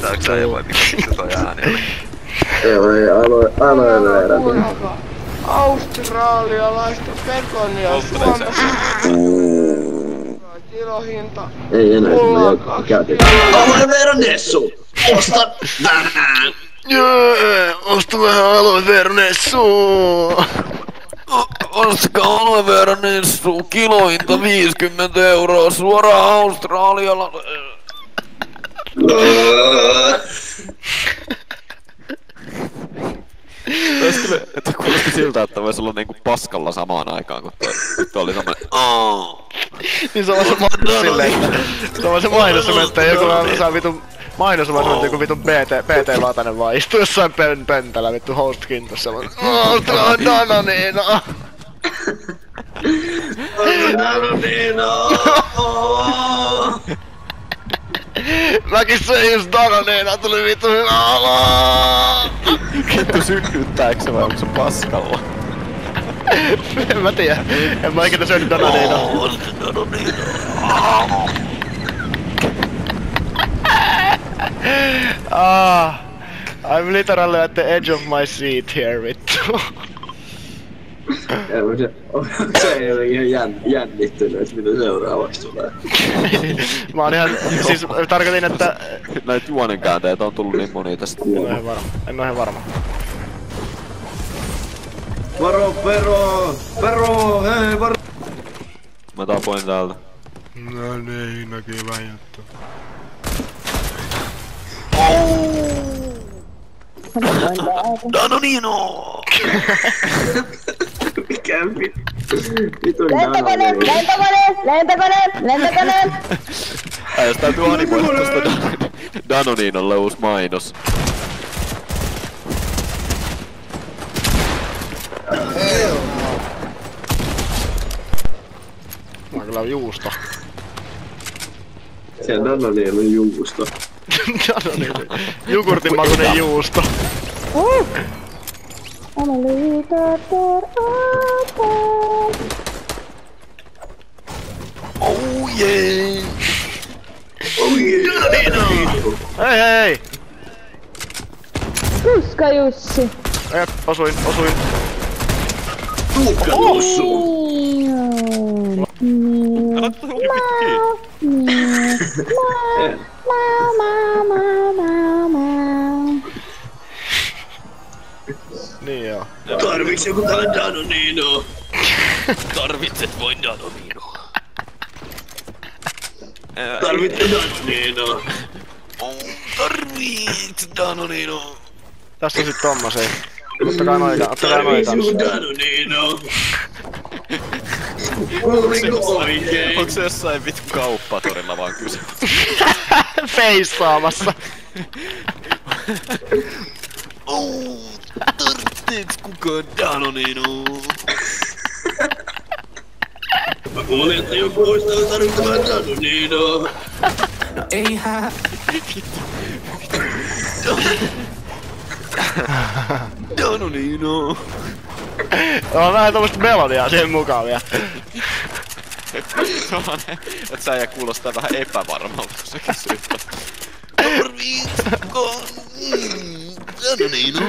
Kuulettaaks sä vai miksi toi ääni oli? Joo, ei aloe vera. Australialaista pekonia Suomessa. Kilohinta. Ei enää, mä käytin. Aloe vera Nessu! Osta tänään! Jee, osta vähän aloe vera Nessu! Ostakaa aloe vera Nessu, kilohinta 50 € suoraan Australialla. Ois kyllä, että kuulosti siltä, että vois olla niinku paskalla samaan aikaan, kun toi oli semmonen Niin se on se mainos silleen, että... Se on se mainos, että joku saa vitun... Mainos on että joku vitun PT-latanen vaan istuu jossain pöntällä vittu host-kintossa semmonen... Danonino! Danonino! Mäkin söin just Danonino, tuli vittu hyvä olo! Kettu synnyttääks se vai onko se paskalla? En mä tiedä. En mä ikinä syönyt Danonino. I'm literally at the edge of my seat here, vittu. Se ei ole ihan jännittynyt, että mitä seuraavaksi tulee. Mä oon ihan... Siis tarkoitin, että... Näitä juonenkäänteitä on tullut niin monia tästä. En oo ihan varma. Varo, hei, varo! Mä tapoin täältä. No niin, näkyy vähän juttu. Danonino! Mikä vittu Lentokone! Jos täytyy animoida tosta Danoninolle uusi mainos. Mä kyllä juusto. Siellä Danonino on juusto. Danonino. Jogurtin makuinen juusto. Oh yeah! Hei! Tuska Jussi. Osuin. Tuukka Tussu! Älä tätä oli vittu kiinni. Niin joo. Tarviks joku tää Danonino? Tarvitset voin Danonino. Tarvitse Danonino? Tarvitset Danonino. Tässä on sit tommosei. Ottakaa noita Tarviks joku kanssa. Danonino? Oliko oikein? Onks se jossain vittu kauppatorilla vaan kyse? Feissaamassa. Tarvitset kukaan Danonino. Mä kuulin, että joku ois täällä tarvittamaan Danonino. No eihän. Danonino. On vähän tommoista melodiaa siihen mukaan vielä. Et sä kuulostaa vähän epävarmalta, kun sä kysyt. Tarvitsetko Danonino?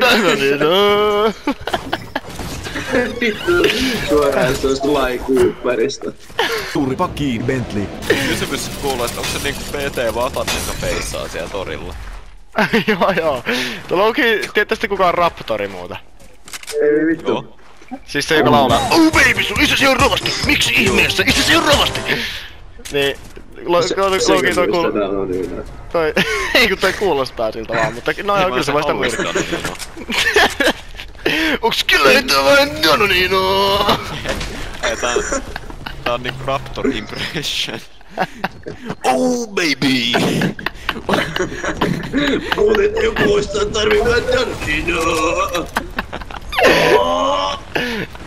Danonino. Vittu, suoraan tosta Lai Cooperista. Suuri pakkiin, Bentley. Kysymys kuuluu, että onko se niinku PT Vatanen, joka feissaa siellä torilla? Joo. Tuolla onkin tietysti kukaan Raptori muuta. Ei vittu. Joo. Siis se joka laulaa Oh baby, sun isäsi on rovasti! Miksi ihmeessä? Isäsi on rovasti! Niin... Loki toi kuulostaa... Toi... Ei kun toi kuulostaa siltä vaan, mutta no joo, kyllä se voi sitä muistaa. Onks kyllä vain Danonino? Ei, tää on niinku Raptor impression. Oh baby! Kuulin, että joku ois täällä tarvittamaan Danonino.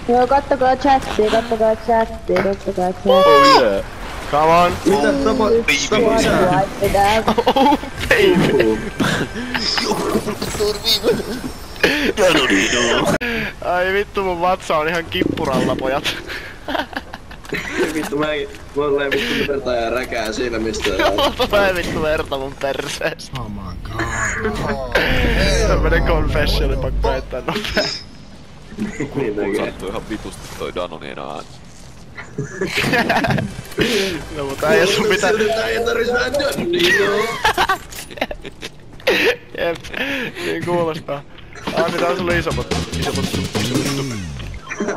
Joo, kattokaa chattia. Oh yeah. Come on. Mitä tapa? Wipe it out. Oh baby. Danonino! Ai vittu mun vatsa on ihan kippuralla, pojat. Vittu mulla ei vittu verta ja räkää silmistä. Mä ei vittu verta mun perseestä. Oh my god. Tämmönen confessioni pakko heittää nopea. Niin Mulla näkee. sattuu ihan vitusti toi Danonino ääni. No mutta ei sun pitää... Tää ei tarvis vähän Danoninoa. Jep, niin kuulostaa. Niin tää on sulle iso pottu.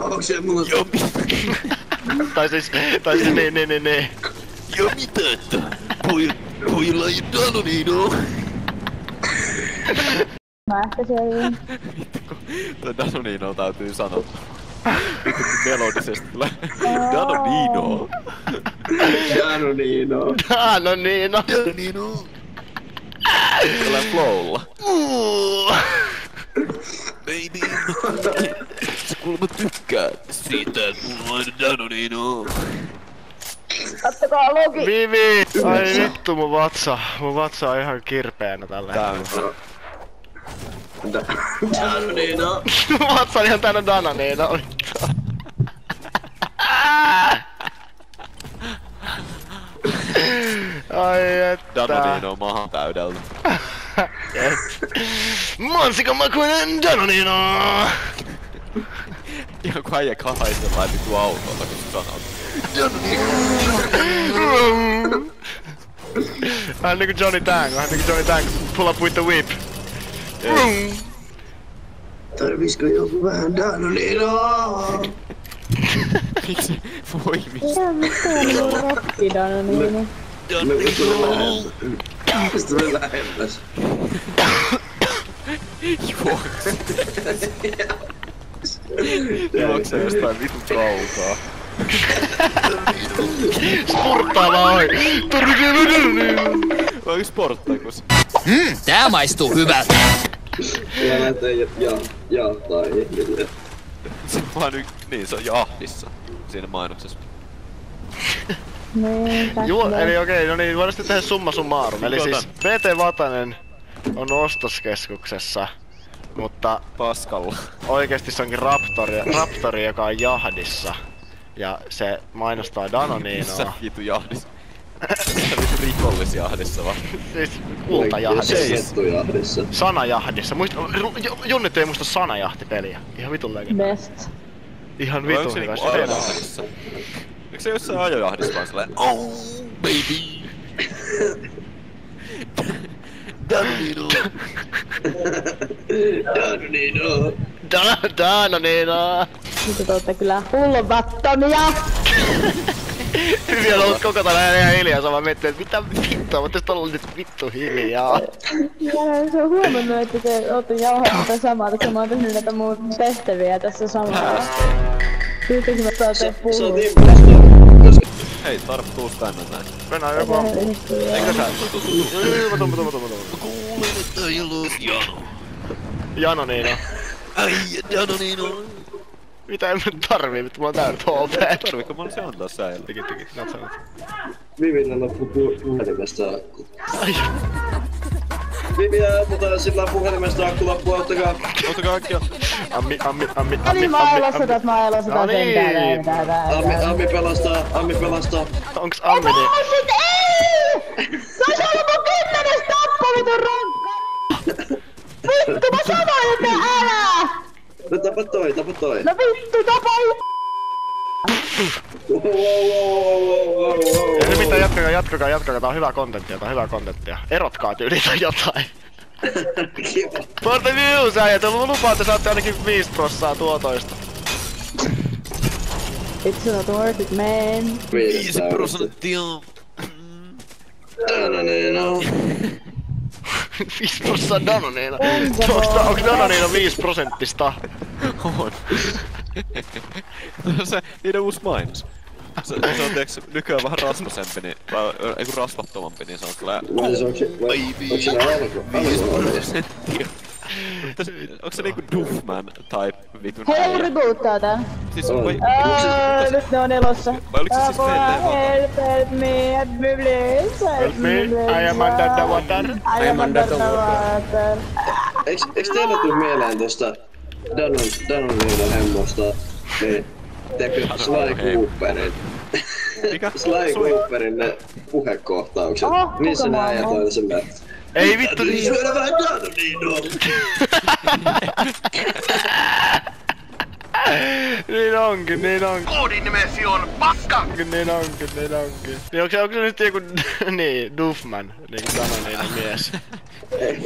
Onks se mulla... Tai siis niin. Ja mitä että? Pojilla ei Danonino. Mä ehkä selviin. Toi Danonino täytyy sanoa. Vittu melodisesti tulee. Danonino. Danonino. Danonino. Danonino. Tällä flowlla. Baby. Sä kuulemma tykkää siitä, että mulla on aina Danonino. Kattokaa Loki. Vivi! Ai vittu mun vatsa on ihan kirpeänä tällä hetkellä. Danonino. Mun vatsa on ihan täynnä Danonino, vittu. Ai että. Danonino mahan täydeltä. Mansikamakuinen Danonino! Ihan kun äijä kahaisellaan vittu autolla, kun sä sanot. Hän niinku Johnny Tang, pull up with the whip. Tarvisko joku vähän Danoninoa? Miksi? Voi miksi? Ihan mitään rokki Danonino. Mistä me lähemmäs? Juokse jostain vitun kaukaa. Spurttaa vaan oi! Vai sporttaikus? Tää maistuu hyvältä. Ja näyttää jahtaa ihmille. Se on vaan niin se on jahdissa. Siinä mainoksessa. Niin, Joo, tässä eli okei, no niin, voidaan sitten tehdä summa summarum. Eli siis VT Vatanen on ostoskeskuksessa, mutta Paskalla. oikeesti se onkin Raptori, joka on jahdissa. Ja se mainostaa Danoninoa. Missä vitu jahdissa? Missä vitu rikollisjahdissa vaan? Siis kultajahdissa. Settujahdissa. Sanajahdissa. Junnit ei muista sanajahtipeliä. Ihan vitun legenda. best. Ihan Vai onko vitun se hyvä. niinku ajojahdissa? Eikö se jossain ajojahdissa vaan silleen Oh, baby. Danonino. Danonino. Danonino! Nyt te ootte kyllä hulvattomia. Hyviä ollut koko tänään ihan hiljaa, sä vaan miettii, että mitä vittua, mä tästä ollut nyt vittu hiljaa. Ja se on huomannut, että te ootte jauhanut tätä samaa, että mä oon tehnyt näitä mun tehtäviä tässä samalla. Pyytäisin, että saatte Sä puhua. oot imposta. hei tarttuus tänne näin. Mennään joku ampuun. Eikö sä? Mä tuun. Kuulen, että ei ollut Jano. Janonino. Ai, Danonino. Mitä en nyt tarvii, vittu mulla on täydet HP. Tarviiko mä olisin antaa säille? Tiki, natsanat. Vivillä loppu puhelimesta akku. Ai. Viviä, mutta sillä on puhelimesta akku loppu, ottakaa. Ottakaa äkkiä. Ammi. Niin mä elosotat No niin. Ammi pelastaa. Onks Ammi niin? Sit ei! Se olisi ollut mun 10. tappo, vitun rankka! Vittu, mä sanoin, että älä! No tapa toi. No vittu, tapa Wow. Ei se mitään, jatkakaa, tää on hyvää kontenttia, Erotkaa tyyliin tai jotain. Kiva. For the views, äijät, mä lupaan, että saatte ainakin 5% tuotoista. It's not worth it, man. 5%. Danonino. 5% Danonino. Onks Danonino 5%? On. Se niiden uusi mainos. Se on tiiäks nykyään vähän rasvasempi, niin, eiku rasvattomampi, niin se on kyllä... Onks se alku? Onks se niinku Duffman type vitun Hei, joku äijä? reboottaa tää. Siis on vai... Nyt ne on elossa. Vai oliko se siis Help me, please. Help me, I am under the water. I am under the water. Eiks teillä tuu mieleen tosta Danonino hemmosta? Niin. Teekö Sly Cooperin? Mikä? Sly Cooperin ne puhekohtaukset. Missä nää äijät on silleen? Ei vittu niin. Syödä vähän Danoninoa. Niin onkin. Koodinimesi on paska! Niin onkin. Niin onko se nyt joku niin, Duffman, niinku Danonino mies?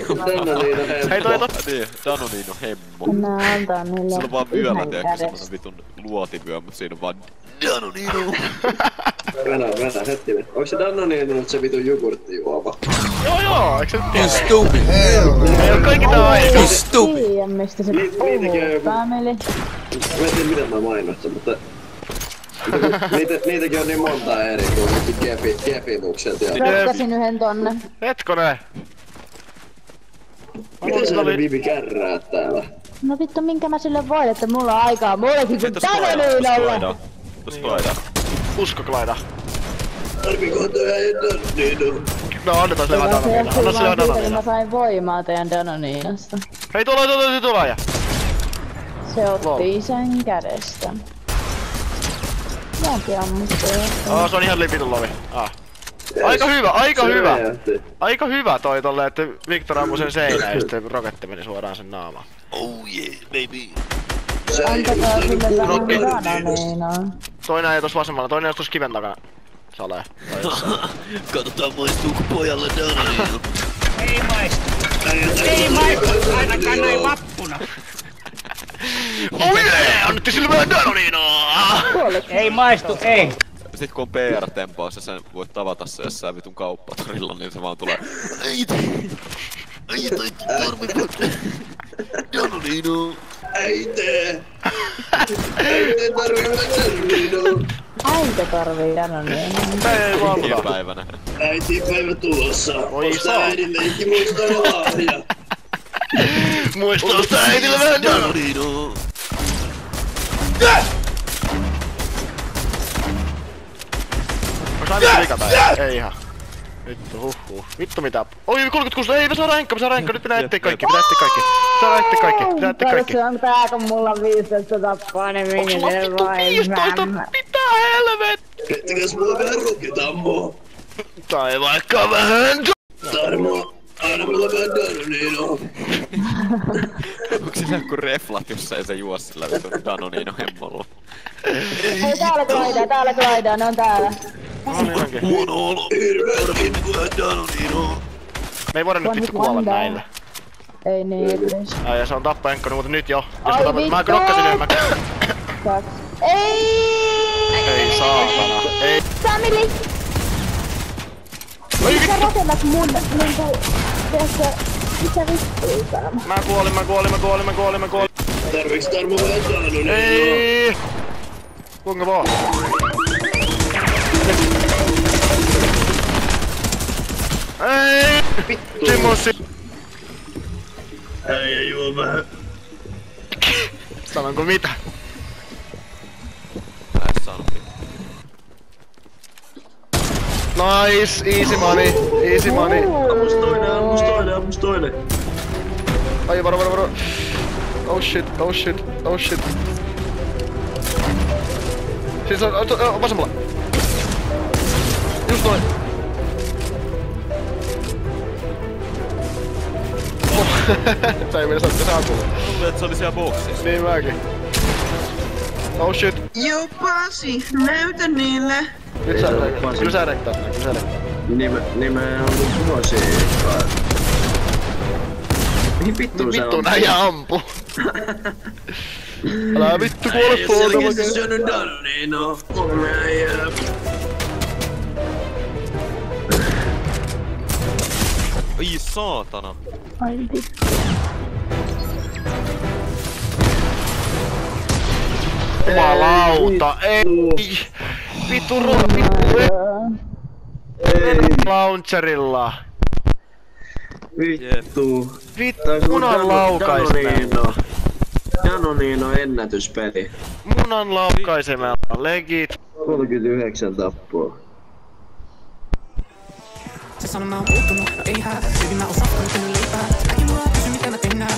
Danonino hemmo. Hei toi Niin, Danonino hemmo. Mä antaa niille Sillä on vaan vyöllä, ihan tiedätkö, kädestä. semmosen vitun luotivyö, mut siinä on vaan Danonino. Venä, hetkinen. Onks se Danonino nyt se vitun jogurttijuoma? Joo, eiks se nyt tiedä? Stupid. Ei oo kaikki tää aika. Stupid. Tiedä mistä se Niitäkin on joku... puhuu, Pameli. Mä en tiedä mitä mä mainostan, mutta... Niitäkin on niin monta eri kuin kepinukset ja... Rokkasin yhden tonne. Hetkonen. Miten sä oli Bibi kärrää täällä? No vittu minkä mä sille voin, että mulla on aikaa. Mullakin kun Danoninolla. Tos Klaida. Uskoklaida. Tarviikohan toi äijä Danoninoa? No annetaan sille vaan Danonino. Anna sille vaan Danonino. Mä sain voimaa teidän Danoninosta. Hei tuolla ja. Se otti sen kädestä. Mäkin ammuttu. Se on ihan vitun lovi. Aika hyvä toi tolle, että Victor ammui sen seinään ja sitten roketti meni suoraan sen naamaan. Oh yeah, baby. Antakaa sille vähän Danoninoa. Toinen ei tos vasemmalla, toinen ei tos kiven takana. Salee. Katsotaan maistuuko pojalle Danonino. Ei maistu ainakaan näin vappuna. Oh yeah! Annettiin sille vähän Danoninoa! Ei maistu, ei. Sit kun on PR-tempoissa, sen voit tavata se jossain vitun kauppatorilla, niin se vaan tulee Äiti, tarvitse Danonino. Äite tarvitse Danoninoa. Äiti tarvii Danoninoa. Ei valta. Päivänä. Äitipäivä tulossa. Oi Osta äidille ikimuistava lahja. Muista ostaa äitille vähän Danoninoa. Onks aina vikata? Ei ihan. Vittu huhhuh. Vittu mitä? Oi 36, ei me saa ränkkä. Nyt pitää etsiä kaikki. Se on tää kun mulla on 15 tappaa, niin minkä se vai 15? Mitä helvettiä? Kettikäs mulla vähän roketammoa. Tai vaikka vähän Tarmo, anna mulla vähän Danoninoa. Onks sillä joku reflat, jossa ei se juo sillä vitun Danonino hemmolla? Hei täällä Klaida, ne on täällä. Huono olo. Hirveä vähän Danoninoa. Me ei voida nyt vittu kuolla näillä. Ei niin edes. Ai ja se on tappajenkkoni, mutta nyt jo. Jos Ai mä vittu! mä krokkasin yhden, Ei saatana. Ei. Samili! Sä rakennat mun niinku... Tiedätkö... Mitä vittua täällä? Mä kuolin. Tarviiks Tarmo vähän Danoninoa? Ei. Kuinka vaan? Ei. Vittu! Simossi. Äijä juo vähän. Sanonko mitä? Mä en saanut mitään. Nice, easy money. Ammus toinen. Ai varo. Oh shit. Siis on vasemmalla. Just noin. Sä ei mennä saattaa saapua. Luulen, että se oli siellä boksissa. Niin mäkin. Oh shit. Joo Pasi, näytä niille. Nyt sä rektaat. Nimeä on vuosia. Mihin vittuun se on? Vittu näijä ampu. Älä vittu kuole puolta Selkeästi syönyt Danoninoa. 3 äijää. Ai saatana. Ai vittu. Jumalauta, ei. Vittu launcherilla. Vittu. Munan laukaisemella. Danonino ennätyspeli. Munan laukaisemella, legit. 39 tappoa. Se sanoo mä oon puuttunut, ei hää. Silti mä oon saftanut leipää. Äkki mua kysy mitä mä tehdään.